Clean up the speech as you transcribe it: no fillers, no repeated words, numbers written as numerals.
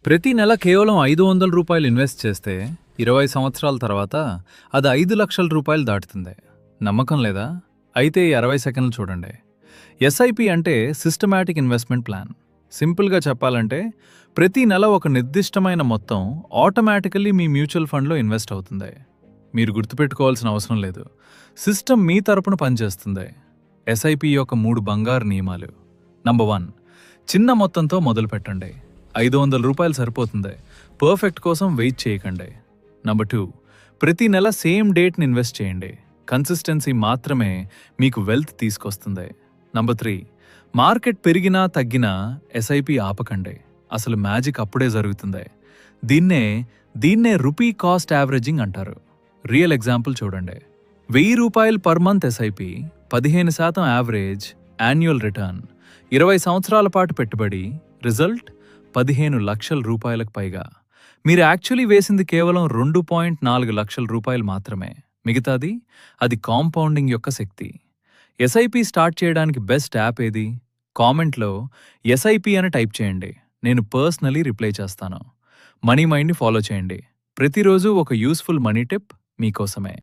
ప్రతి నెల కేవలం రూ. 500 ఇన్వెస్ట్ చేస్తే 20 సంవత్సరాల తర్వాత అది 5 లక్షల రూపాయలు దాటుతుంది. నమ్మకం లేదా? అయితే ఈ 60 సెకండ్లు చూడండి. ఎస్ఐపి అంటే సిస్టమాటిక్ ఇన్వెస్ట్మెంట్ ప్లాన్. సింపుల్గా చెప్పాలంటే ప్రతి నెల ఒక నిర్దిష్టమైన మొత్తం ఆటోమేటికల్లీ మీ మ్యూచువల్ ఫండ్లో ఇన్వెస్ట్ అవుతుంది. మీరు గుర్తుపెట్టుకోవాల్సిన అవసరం లేదు. సిస్టమ్ మీ తరపున పనిచేస్తుంది. ఎస్ఐపి యొక్క 3 బంగారు నియమాలు. నంబర్ 1, చిన్న మొత్తంతో మొదలు పెట్టండి. రూ. 500 సరిపోతుంది. పర్ఫెక్ట్ కోసం వెయిట్ చేయకండి. నంబర్ 2, ప్రతి నెల సేమ్ డేట్ని ఇన్వెస్ట్ చేయండి. కన్సిస్టెన్సీ మాత్రమే మీకు వెల్త్ తీసుకొస్తుంది. నంబర్ 3, మార్కెట్ పెరిగినా తగ్గినా ఎస్ఐపి ఆపకండి. అసలు మ్యాజిక్ అప్పుడే జరుగుతుంది. దీన్నే రూపీ కాస్ట్ యావరేజింగ్ అంటారు. రియల్ ఎగ్జాంపుల్ చూడండి. రూ. 1000 per month SIP, 15% average annual return, 20 సంవత్సరాల పాటు పెట్టుబడి, రిజల్ట్ 15 లక్షల రూపాయలకు పైగా. మీరు యాక్చువల్లీ వేసింది కేవలం 2.4 లక్షల రూపాయలు మాత్రమే. మిగతాది అది కాంపౌండింగ్ యొక్క శక్తి. ఎస్ఐపి స్టార్ట్ చేయడానికి బెస్ట్ యాప్ ఏది? కామెంట్లో ఎస్ఐపి అని టైప్ చేయండి. నేను పర్సనలీ రిప్లై చేస్తాను. మనీ మైండ్ని ఫాలో చేయండి. ప్రతిరోజు ఒక యూస్ఫుల్ మనీ టిప్ మీకోసమే.